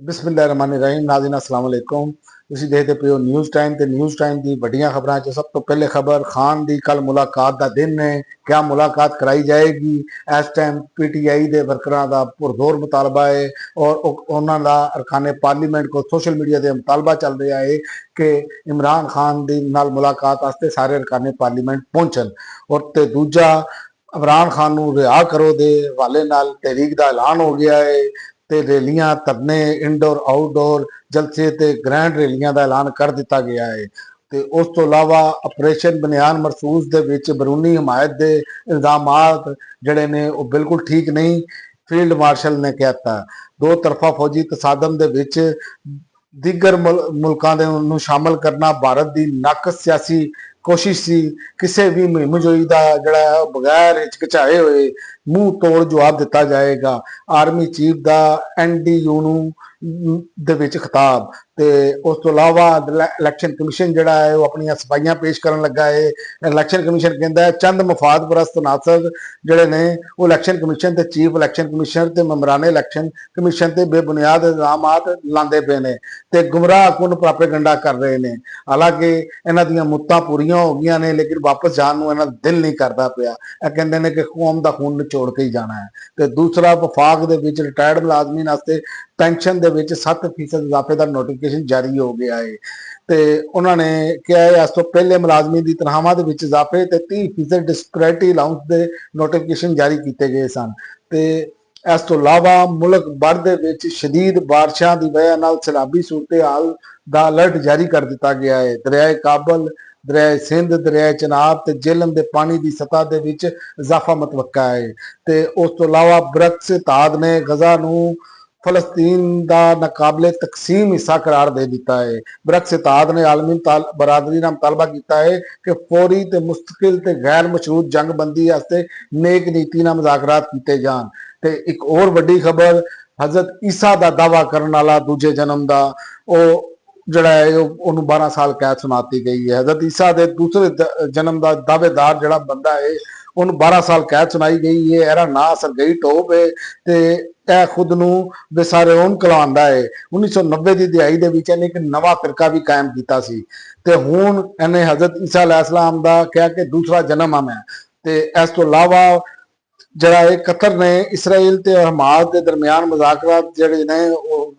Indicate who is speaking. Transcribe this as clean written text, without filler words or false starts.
Speaker 1: बिस्मिल्लाहिर्रहमानिर्रहीम नाज़रीन अस्सलाम वालेकुम। ਤੁਸੀਂ ਦੇਖਦੇ ਪਏ ਹੋ ਨਿਊਜ਼ ਟਾਈਮ ਤੇ ਨਿਊਜ਼ ਟਾਈਮ ਦੀ ਵੱਡੀਆਂ ਖਬਰਾਂ 'ਚ ਸਭ ਤੋਂ ਪਹਿਲੇ ਖਬਰ ਖਾਨ ਦੀ ਕੱਲ ਮੁਲਾਕਾਤ ਦਾ ਦਿਨ ਹੈ। ਕਿਆ ਮੁਲਾਕਾਤ ਕਰਾਈ ਜਾਏਗੀ? ਇਸ ਟਾਈਮ ਪੀਟੀਆਈ ਦੇ ਵਰਕਰਾਂ ਦਾ ਪੁਰਜ਼ੋਰ ਮੁਤਾਲਬਾ ਹੈ ਔਰ ਉਹਨਾਂ ਦਾ ਅਰਕਾਨੇ ਪਾਰਲੀਮੈਂਟ ਕੋ ਸੋਸ਼ਲ ਮੀਡੀਆ ਤੇ ਮੁਤਾਲਬਾ ਚੱਲ ਰਿਹਾ ਹੈ ਕਿ ਇਮਰਾਨ ਖਾਨ ਦੀ ਨਾਲ ਮੁਲਾਕਾਤ ਵਾਸਤੇ ਸਾਰੇ ਅਰਕਾਨੇ ਪਾਰਲੀਮੈਂਟ ਪਹੁੰਚਣ। ਔਰ ਤੇ ਦੂਜਾ, ਇਮਰਾਨ ਖਾਨ ਨੂੰ ਰਿਹਾ ਕਰੋ ਦੇ ਹਵਾਲੇ ਨਾਲ ਤਹਿਰੀਕ ਦਾ ਐਲਾਨ ਹੋ ਗਿਆ ਹੈ ਤੇ ਰੈਲੀਆਂ, ਧਰਨੇ, ਇਨਡੋਰ ਆਊਟਡੋਰ ਜਲਸੇ ਤੇ ਗ੍ਰੈਂਡ ਰੈਲੀਆਂ ਦਾ ਐਲਾਨ ਕਰ ਦਿੱਤਾ ਗਿਆ ਹੈ। ਤੇ ਉਸ ਤੋਂ ਇਲਾਵਾ ਆਪਰੇਸ਼ਨ ਬਨਿਆਨ ਮਰਸੂਸ ਦੇ ਵਿੱਚ ਬਰੂਨੀ ਹਮਾਇਤ ਦੇ ਇਲਜ਼ਾਮਾਤ ਜਿਹੜੇ ਨੇ ਉਹ ਬਿਲਕੁਲ ਠੀਕ ਨਹੀਂ, ਫੀਲਡ ਮਾਰਸ਼ਲ ਨੇ ਕਹਿਤਾ। ਦੋ ਤਰਫਾ ਫੌਜੀ ਤਸਾਦਮ ਦੇ ਵਿੱਚ ਦੀਗਰ ਮੁਲਕਾਂ ਦੇ ਨੂੰ ਸ਼ਾਮਲ ਕਰਨਾ ਭਾਰਤ ਦੀ ਨਾਕਸ ਸਿਆਸੀ ਕੋਸ਼ਿਸ਼ ਸੀ। ਕਿਸੇ ਵੀ ਮੁਹਿੰਮਜੋਈ ਦਾ ਜਿਹੜਾ ਬਗੈਰ ਹਿਚਕਿਚਾਏ ਹੋਏ ਮੂੰਹ ਤੋੜ ਜਵਾਬ ਦਿੱਤਾ ਜਾਏਗਾ। ਆਰਮੀ ਚੀਫ ਦਾ ਐਨਡੀਯੂ ਨੂੰ ਦੇ ਵਿੱਚ ਖਿਤਾਬ। ਤੇ ਉਸ ਤੋਂ ਇਲਾਵਾ ਇਲੈਕਸ਼ਨ ਕਮਿਸ਼ਨ ਜਿਹੜਾ ਹੈ ਉਹ ਆਪਣੀਆਂ ਸਫਾਈਆਂ ਪੇਸ਼ ਕਰਨ ਲੱਗਾ ਹੈ। ਇਲੈਕਸ਼ਨ ਕਮਿਸ਼ਨ ਕਹਿੰਦਾ ਹੈ ਚੰਦ ਮਫਾਦ ਪ੍ਰਸਤ ਨਾਸਰ ਜਿਹੜੇ ਨੇ ਉਹ ਇਲੈਕਸ਼ਨ ਕਮਿਸ਼ਨ ਤੇ ਚੀਫ ਇਲੈਕਸ਼ਨ ਕਮਿਸ਼ਨਰ ਤੇ ਮੈਂਬਰਾਨੇ ਇਲੈਕਸ਼ਨ ਕਮਿਸ਼ਨ ਤੇ ਬੇਬੁਨਿਆਦ ਇਲਜ਼ਾਮਾਤ ਲਾਉਂਦੇ ਪਏ ਨੇ ਤੇ ਗੁੰਮਰਾਹ ਕੁਨ ਪ੍ਰਾਪੇਗੰਡਾ ਕਰ ਰਹੇ ਨੇ। ਹਾਲਾਂਕਿ ਇਹਨਾਂ ਦੀਆਂ ਮੁੱਤਾਂ ਪੂਰੀਆਂ ਹੋ ਗਈਆਂ ਨੇ ਲੇਕਿਨ ਵਾਪਸ ਜਾਣ ਨੂੰ ਇਹਨਾਂ ਦਾ ਦਿਲ ਨਹੀਂ ਕਰਦਾ ਪਿਆ। ਇਹ ਕਹਿੰਦੇ ਨੇ ਕਿ ਕੌਮ ਦਾ ਖੂਨ ਨਿਚੋੜ ਕੇ ਹੀ ਜਾਣਾ ਹੈ। ਤੇ ਦੂਸਰਾ, ਵਫਾਕ ਦੇ ਵਿੱਚ ਰਿਟਾਇਰਡ ਮੁਲਾਜ਼ਮੀਨ ਵਾਸਤੇ ਪੈਨਸ਼ਨ ਦੇ ਵਿੱਚ 7% ਇਜ਼ਾਫੇ ਦਾ ਨੋਟੀਫਿਕੇਸ਼ਨ ਜਾਰੀ ਹੋ ਗਿਆ ਹੈ। ਤੇ ਉਹਨਾਂ ਨੇ ਕਿਹਾ ਹੈ ਇਸ ਤੋਂ ਪਹਿਲੇ ਮੁਲਾਜ਼ਮੀ ਦੀ ਤਨਖਾਹਾਂ ਦੇ ਵਿੱਚ ਇਜ਼ਾਫੇ ਤੇ 30% ਡਿਸਕ੍ਰੈਟਰੀ ਅਲਾਉਂਸ ਦੇ ਨੋਟੀਫਿਕੇਸ਼ਨ ਜਾਰੀ ਕੀਤੇ ਗਏ ਸਨ। ਤੇ ਇਸ ਤੋਂ ਇਲਾਵਾ ਮੁਲਕ ਭਰ ਦੇ ਵਿੱਚ ਸ਼ਦੀਦ ਬਾਰਿਸ਼ਾਂ ਦੀ ਵਜ੍ਹਾ ਨਾਲ ਸੈਲਾਬੀ ਸੂਰਤ ਹਾਲ ਦਾ ਅਲਰਟ ਜਾਰੀ ਕਰ ਦਿੱਤਾ ਗਿਆ ਹੈ। ਦਰਿਆਏ ਕਾਬਲ, ਦਰਿਆਏ ਸਿੰਧ, ਦਰਿਆਏ ਚਨਾਬ ਤੇ ਜੇਹਲਮ ਦੇ ਪਾਣੀ ਦੀ ਸਤਹ ਦੇ ਵਿੱਚ ਇਜ਼ਾਫਾ ਮੁਤਵੱਕਾ ਹੈ। ਤੇ ਉਸ ਤੋਂ ਇਲਾਵਾ ਬ੍ਰਕਸ ਇਤਿਹਾਦ ਨੇ ਗਜ਼ਾ ਨੂੰ ਫਲਸਤੀਨ ਦਾ ਨਾਕਾਬਲੇ ਤਕਸੀਮ ਹਿੱਸਾ ਕਰਾਰ ਦੇ ਦਿੱਤਾ ਹੈ। ਬ੍ਰਕਸ ਇਤਿਹਾਦ ਨੇ ਆਲਮੀ ਬਰਾਦਰੀ ਨਾਲ ਮੁਤਾਲਬਾ ਕੀਤਾ ਹੈ ਕਿ ਫੌਰੀ ਤੇ ਮੁਸਤਕਿਲ ਤੇ ਗੈਰ ਮਸ਼ਰੂਤ ਜੰਗਬੰਦੀ ਵਾਸਤੇ ਨੇਕ ਨੀਤੀ ਨਾਲ ਮੁਜ਼ਾਕਰਾਤ ਕੀਤੇ ਜਾਣ। ਤੇ ਇੱਕ ਹੋਰ ਵੱਡੀ ਖਬਰ, ਹਜ਼ਰਤ ਈਸਾ ਦਾ ਦਾਵਾ ਕਰਨ ਵਾਲਾ ਦੂਜੇ ਜਨਮ ਦਾ ਉਹ ਜਿਹੜਾ ਹੈ ਉਹਨੂੰ 12 ਸਾਲ ਕੈਦ ਸੁਣਾਤੀ ਗਈ ਹੈ। ਹਜ਼ਰਤ ਈਸਾ ਦੇ ਦੂਸਰੇ ਜਨਮ ਦਾ ਦਾਅਵੇਦਾਰ ਜਿਹੜਾ ਬੰਦਾ ਹੈ ਉਹਨੂੰ 12 ਸਾਲ ਕੈਦ ਸੁਣਾਈ ਗਈ ਹੈ। ਇਹਦਾ ਨਾਂ ਸਰਗਈ ਟੋਪ ਹੈ ਤੇ ਇਹ ਖੁਦ ਨੂੰ ਵਿਸਾਰਿਓਨ ਕਲਾਉਂਦਾ ਹੈ। 1990 ਦੀ ਦਿਹਾਈ ਦੇ ਵਿੱਚ ਇਹਨੇ ਇੱਕ ਨਵਾਂ ਫਿਰਕਾ ਵੀ ਕਾਇਮ ਕੀਤਾ ਸੀ ਤੇ ਹੁਣ ਇਹਨੇ ਹਜ਼ਰਤ ਈਸਾ ਅਲੈਹਿਸਲਾਮ ਦਾ ਕਿਹਾ ਕਿ ਦੂਸਰਾ ਜਨਮ ਆ ਮੈਂ। ਤੇ ਇਸ ਤੋਂ ਇਲਾਵਾ ਜਿਹੜਾ ਇਹ ਕਤਰ ਨੇ ਇਸਰਾਈਲ ਤੇ ਹਮਾਸ ਦੇ ਦਰਮਿਆਨ ਮੁਜ਼ਾਕਰਾਤ ਜਿਹੜੇ ਨੇ ਉਹ